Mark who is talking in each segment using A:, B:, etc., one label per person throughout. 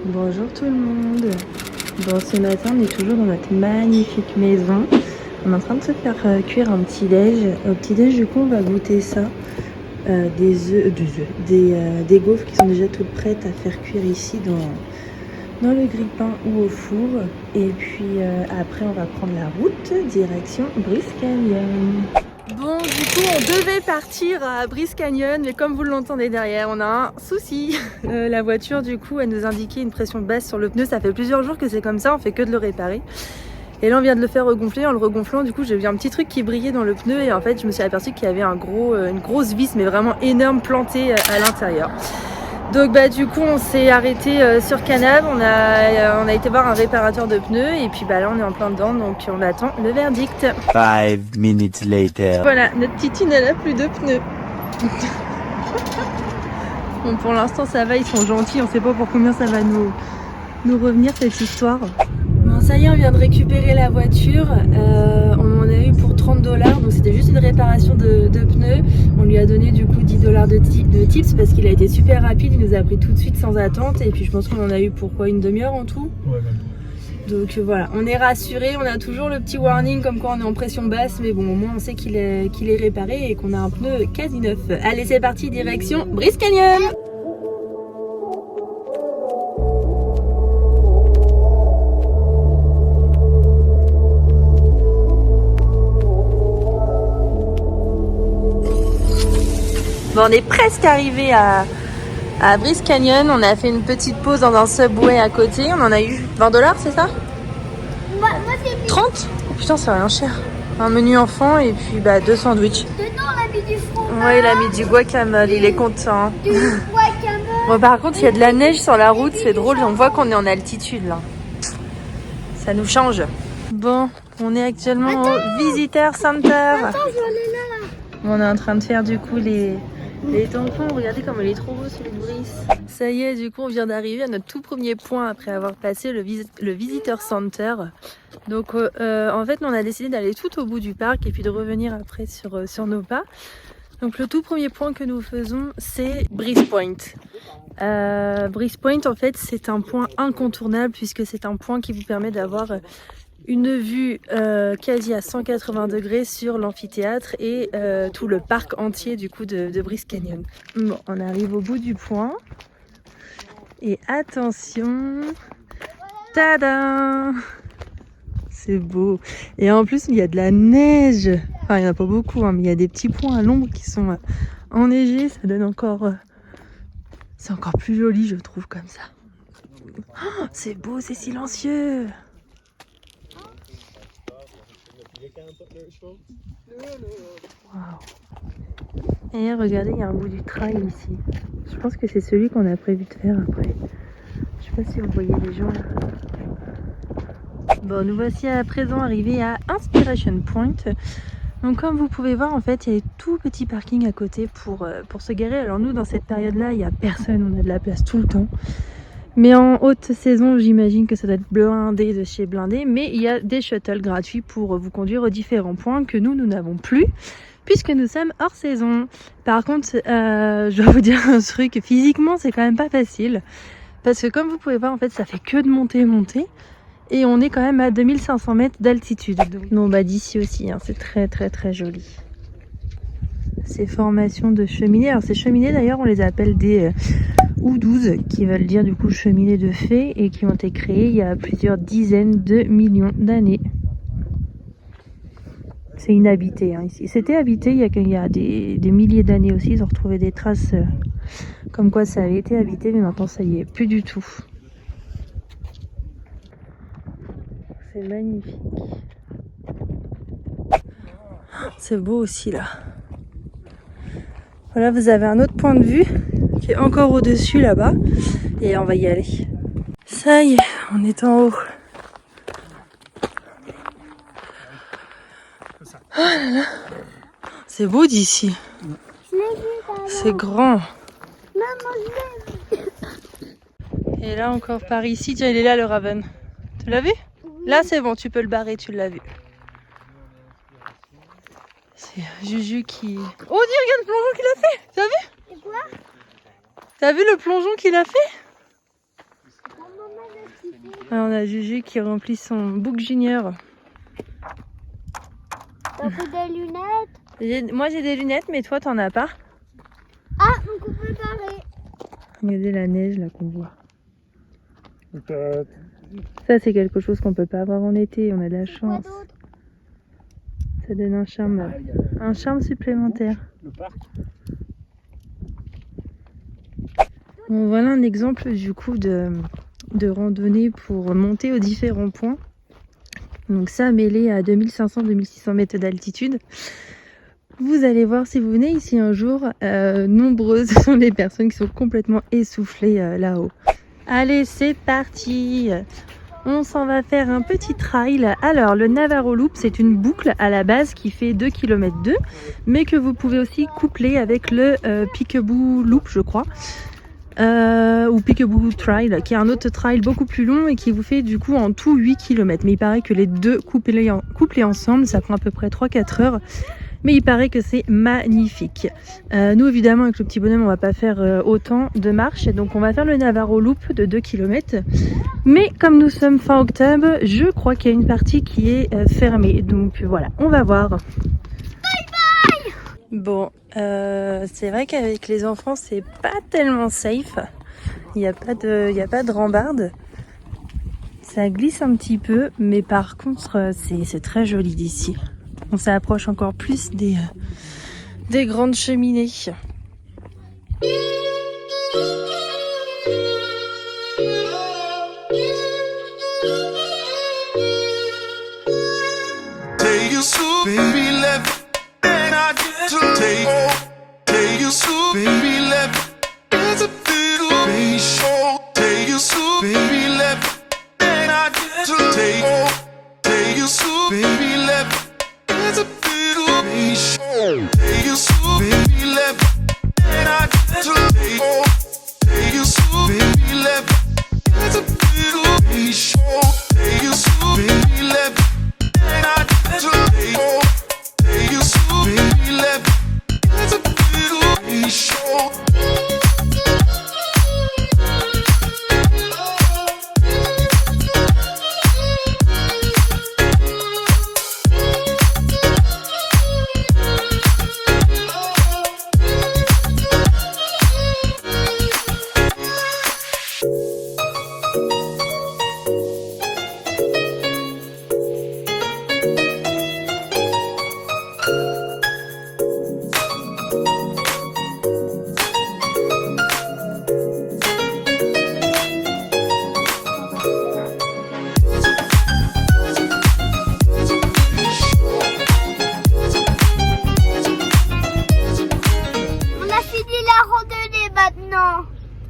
A: Bonjour tout le monde. Bon, ce matin on est toujours dans notre magnifique maison. On est en train de se faire cuire un petit déj. Au petit déj du coup on va goûter ça. Des gaufres qui sont déjà toutes prêtes à faire cuire ici dans le grille-pain ou au four. Et puis après on va prendre la route direction Bryce Canyon. Bon, du coup on devait partir à Bryce Canyon, mais comme vous l'entendez derrière, on a un souci. La voiture du coup elle nous indiquait une pression basse sur le pneu. Ça fait plusieurs jours que c'est comme ça, on fait que de le réparer. Et là on vient de le faire regonfler. En le regonflant du coup j'ai vu un petit truc qui brillait dans le pneu. Et en fait je me suis aperçue qu'il y avait une grosse vis, mais vraiment énorme, plantée à l'intérieur. Donc bah du coup on s'est arrêté sur Canab, on a été voir un réparateur de pneus. Et puis bah là on est en plein dedans, donc on attend le verdict.
B: 5 minutes later.
A: Voilà, notre titine elle a plus de pneus. Bon, pour l'instant ça va, ils sont gentils, on sait pas pour combien ça va nous revenir cette histoire. Bon ça y est, on vient de récupérer la voiture, on en a eu pour 30 $, donc c'était juste une réparation de pneus. On lui a donné du coup 10 $ de tips parce qu'il a été super rapide, il nous a pris tout de suite sans attente. Et puis je pense qu'on en a eu pour quoi, une demi-heure en tout. Ouais, même. Donc voilà, on est rassuré, on a toujours le petit warning comme quoi on est en pression basse, mais bon au moins on sait qu'il est réparé et qu'on a un pneu quasi neuf. Allez c'est parti, direction Bryce Canyon. Bon, on est presque arrivé à Bryce Canyon. On a fait une petite pause dans un Subway à côté. On en a eu 20 $, c'est ça?
C: Moi c'est
A: 30? Oh putain, c'est rien cher. Un menu enfant et puis bah 2 sandwichs.
C: dedans on a mis du fromage.
A: Ouais, il a mis du guacamole, il est content.
C: Du guacamole.
A: Bon, par contre, il y a de la neige sur la route, c'est drôle. On voit qu'on est en altitude là. Ça nous change. Bon, on est actuellement au Visitor Center.
C: Attends, je vais aller là.
A: On est en train de faire du coup les tampons. Regardez comme il est trop beau celui de Bryce. Ça y est, du coup on vient d'arriver à notre tout premier point après avoir passé le Visitor Center. Donc en fait on a décidé d'aller tout au bout du parc et puis de revenir après sur nos pas. Donc le tout premier point que nous faisons, c'est Bryce Point. Bryce Point en fait c'est un point incontournable puisque c'est un point qui vous permet d'avoir une vue quasi à 180 degrés sur l'amphithéâtre et tout le parc entier du coup de Bryce Canyon. Bon, on arrive au bout du point. Et attention, tada! C'est beau. Et en plus, il y a de la neige. Enfin, il n'y en a pas beaucoup, hein, mais il y a des petits points à l'ombre qui sont enneigés. Ça donne encore... c'est encore plus joli, je trouve, comme ça. Oh, c'est beau, c'est silencieux. Wow. Et regardez, il y a un bout du trail ici. Je pense que c'est celui qu'on a prévu de faire après. Je sais pas si vous voyez les gens là. Bon, nous voici à présent arrivés à Inspiration Point. Donc comme vous pouvez voir, en fait, il y a des tout petits parkings à côté pour se garer. Alors nous, dans cette période-là, il n'y a personne, on a de la place tout le temps. Mais en haute saison, j'imagine que ça doit être blindé de chez blindé. Mais il y a des shuttles gratuits pour vous conduire aux différents points que nous n'avons plus, puisque nous sommes hors saison. Par contre, je dois vous dire un truc, physiquement, c'est quand même pas facile. Parce que comme vous pouvez voir, en fait, ça fait que de monter. Et on est quand même à 2500 mètres d'altitude. Bon, bah d'ici aussi, hein, c'est très très très joli. Ces formations de cheminées. Alors ces cheminées d'ailleurs, on les appelle des ou12, qui veulent dire du coup cheminées de fées, et qui ont été créées il y a plusieurs dizaines de millions d'années. C'est inhabité hein, ici. C'était habité il y a des milliers d'années aussi. Ils ont retrouvé des traces comme quoi ça avait été habité, mais maintenant ça y est, plus du tout. C'est magnifique. C'est beau aussi là. Voilà, vous avez un autre point de vue qui est encore au-dessus là-bas. Et on va y aller. Ça y est, on est en haut. Oh là là. C'est beau d'ici. C'est grand. Et là encore par ici, tiens, il est là le Raven. Tu l'as vu? Là c'est bon, tu peux le barrer, tu l'as vu. C'est Juju qui... Oh, dis, regarde le plongeon qu'il a fait. T'as vu?
C: Et quoi?
A: T'as vu le plongeon qu'il a fait?
C: Maman,
A: Alors, on a Juju qui remplit son book junior.
C: t'as fait des lunettes?
A: Moi j'ai des lunettes, mais toi t'en as pas.
C: Ah, donc on peut parler.
A: Regardez la neige là qu'on voit. Ça c'est quelque chose qu'on peut pas avoir en été, on a de la
C: Quoi
A: chance.
C: d'autre?
A: Ça donne un charme supplémentaire.
D: Le parc.
A: Bon, voilà un exemple du coup de randonnée pour monter aux différents points. Donc ça mêlé à 2500-2600 mètres d'altitude. Vous allez voir si vous venez ici un jour, nombreuses sont les personnes qui sont complètement essoufflées là-haut. Allez, c'est parti! On s'en va faire un petit trail. Alors, le Navarro Loop, c'est une boucle à la base qui fait 2 km 2, mais que vous pouvez aussi coupler avec le Peekaboo Loop, je crois. Ou Peekaboo Trail, qui est un autre trail beaucoup plus long et qui vous fait du coup en tout 8 km. Mais il paraît que les deux couplés ensemble, ça prend à peu près 3-4 heures. Mais il paraît que c'est magnifique. Nous évidemment avec le petit bonhomme on va pas faire autant de marches. Donc on va faire le Navarro Loop de 2 km. Mais comme nous sommes fin octobre, je crois qu'il y a une partie qui est fermée. Donc voilà, on va voir. Bye bye. Bon, c'est vrai qu'avec les enfants c'est pas tellement safe. Il n'y a pas de rambarde. Ça glisse un petit peu, mais par contre c'est très joli d'ici. On s'approche encore plus des grandes cheminées.
E: Take your soup, baby, left, and I get to take your soup, baby, left, it's a little baby show. Take your soup, baby, left, and I get to take your soup, baby, left. It's a little baby show. Take your soup, baby, left, and I get to take your soup, baby, left. It's a little baby show. Take your soup, baby, left, and I get to take your soup, baby, left. It's a little baby show.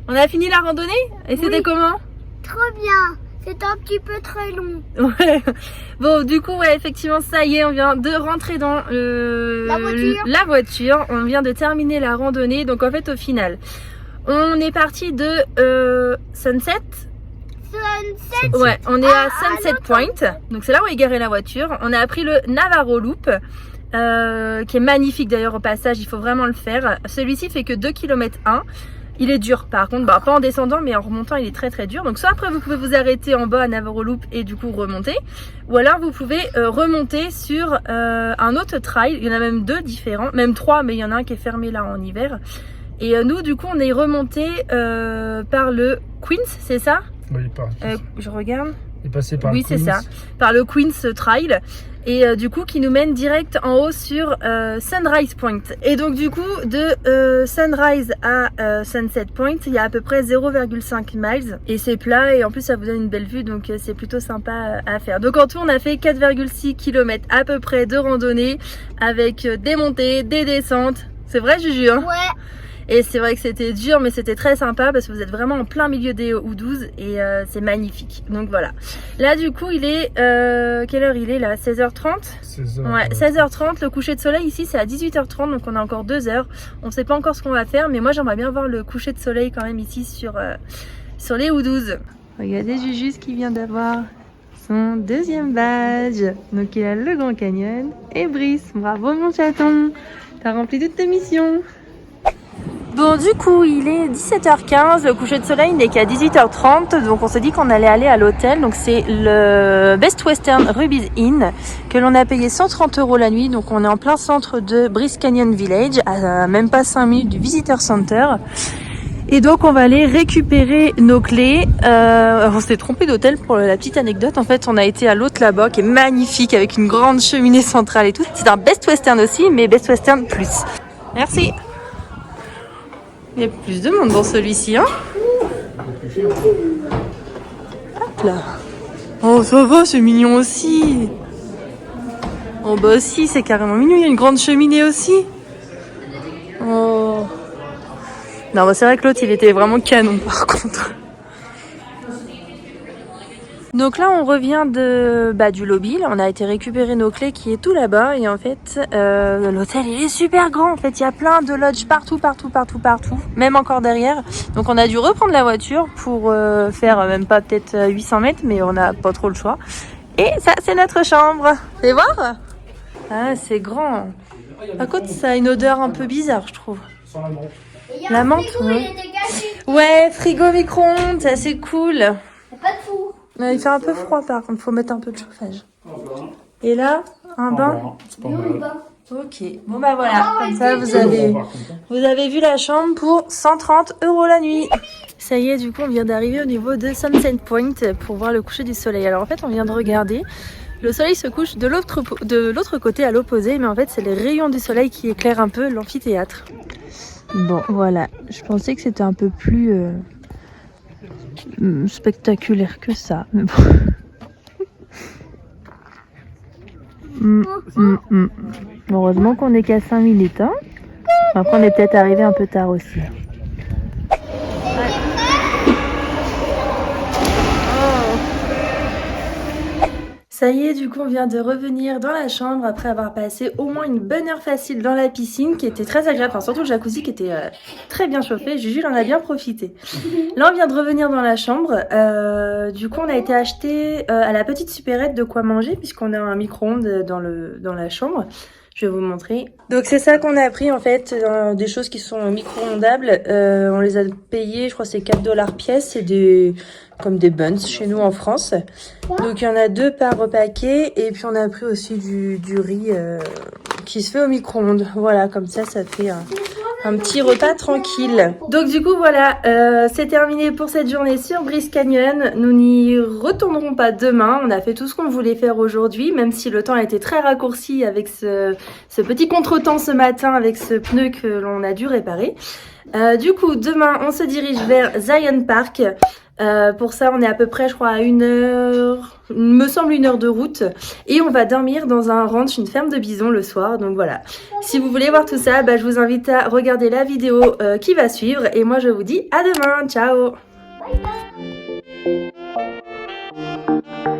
A: On a fini la randonnée? Et c'était
C: Oui.
A: comment?
C: Trop bien. C'est un petit peu très long.
A: Ouais. Bon, du coup, ouais, effectivement, ça y est, on vient de rentrer dans la voiture. On vient de terminer la randonnée. Donc, en fait, au final, on est parti de Sunset.
C: Sunset.
A: Ouais, on est à Sunset Point. Donc, c'est là où est garée la voiture. On a pris le Navarro Loop. Qui est magnifique d'ailleurs au passage, il faut vraiment le faire. Celui-ci fait que 2 km 1. Il est dur par contre, bah, pas en descendant mais en remontant il est très très dur. Donc soit après vous pouvez vous arrêter en bas à Navarro Loop et du coup remonter. Ou alors vous pouvez remonter sur un autre trail. Il y en a même 2 différents, même 3 mais il y en a un qui est fermé là en hiver. Et nous du coup on est remonté par le Queens, c'est ça?
D: Oui,
A: je regarde.
D: Il est passé par
A: oui, c'est ça, par le Queens Trail. Et du coup qui nous mène direct en haut sur Sunrise Point. Et donc du coup de Sunrise à Sunset Point il y a à peu près 0,5 miles et c'est plat et en plus ça vous donne une belle vue donc c'est plutôt sympa à faire. Donc en tout on a fait 4,6 km à peu près de randonnée avec des montées, des descentes. C'est vrai Juju hein?
C: Ouais.
A: Et c'est vrai que c'était dur mais c'était très sympa parce que vous êtes vraiment en plein milieu des Hoodoos et c'est magnifique. Donc voilà. Là du coup il est... quelle heure il est là? 16h30 Ouais, 16h30. Le coucher de soleil ici c'est à 18h30 donc on a encore 2 heures. On sait pas encore ce qu'on va faire mais moi j'aimerais bien voir le coucher de soleil quand même ici sur les Hoodoos. Regardez Juju ce qu'il vient d'avoir. son deuxième badge. Donc il a le Grand Canyon et Brice. Bravo mon chaton, t'as rempli toutes tes missions. Bon, du coup, il est 17h15, le coucher de soleil n'est qu'à 18h30, donc on s'est dit qu'on allait aller à l'hôtel. Donc c'est le Best Western Ruby's Inn, que l'on a payé 130 € la nuit. Donc on est en plein centre de Brice Canyon Village, à même pas 5 minutes du Visitor Center. Et donc on va aller récupérer nos clés. On s'est trompé d'hôtel pour la petite anecdote. En fait, on a été à l'autre là-bas, qui est magnifique, avec une grande cheminée centrale et tout. C'est un Best Western aussi, mais Best Western plus. Merci. Il y a plus de monde dans celui-ci, hein? Hop là. Oh, ça va, c'est mignon aussi. Oh, bah aussi, c'est carrément mignon. Il y a une grande cheminée aussi. Oh. Non, bah c'est vrai que l'autre, il était vraiment canon, par contre. Donc là, on revient du lobby. Là, on a été récupérer nos clés qui est tout là-bas. Et en fait, l'hôtel, il est super grand. En fait, il y a plein de lodges partout. Même encore derrière. Donc, on a dû reprendre la voiture pour faire même pas peut-être 800 mètres. Mais on n'a pas trop le choix. Et ça, c'est notre chambre. Fais voir. Ah, c'est grand. Par contre, ça a une odeur un peu bizarre, je trouve. La menthe, ouais, frigo micro-ondes, c'est assez cool.
C: C'est pas de fou.
A: Il fait un peu froid par contre, faut mettre un peu de chauffage. Et là, un bain. Ok, bon bah voilà, comme ça vous avez vu la chambre pour 130 € la nuit. Ça y est, du coup on vient d'arriver au niveau de Sunset Point pour voir le coucher du soleil. Alors en fait on vient de regarder, le soleil se couche de l'autre côté à l'opposé, mais en fait c'est les rayons du soleil qui éclairent un peu l'amphithéâtre. Bon voilà, je pensais que c'était un peu plus spectaculaire que ça, mais bon. Heureusement qu'on est qu'à 5 minutes, hein. Après on est peut-être arrivé un peu tard aussi. Ça y est, du coup on vient de revenir dans la chambre après avoir passé au moins une bonne heure facile dans la piscine qui était très agréable, enfin surtout le jacuzzi qui était très bien chauffé. Juju en a bien profité. Là on vient de revenir dans la chambre, du coup on a été acheter à la petite supérette de quoi manger puisqu'on a un micro-ondes dans la chambre. Je vais vous montrer. Donc c'est ça qu'on a pris en fait, des choses qui sont micro-ondables. On les a payées, je crois que c'est 4 $ pièce. C'est comme des buns chez nous en France. Donc il y en a 2 par paquet. Et puis on a pris aussi du riz qui se fait au micro-ondes. Voilà, comme ça fait un petit repas tranquille. Donc du coup voilà, c'est terminé pour cette journée sur Brice Canyon. Nous n'y retournerons pas demain. On a fait tout ce qu'on voulait faire aujourd'hui, même si le temps a été très raccourci avec ce petit contretemps ce matin avec ce pneu que l'on a dû réparer. Du coup demain on se dirige vers Zion Park. Pour ça on est à peu près je crois à 1 heure, me semble 1 heure de route, et on va dormir dans un ranch, une ferme de bisons le soir. Donc voilà, si vous voulez voir tout ça, je vous invite à regarder la vidéo qui va suivre, et moi je vous dis à demain, ciao.
C: Bye bye.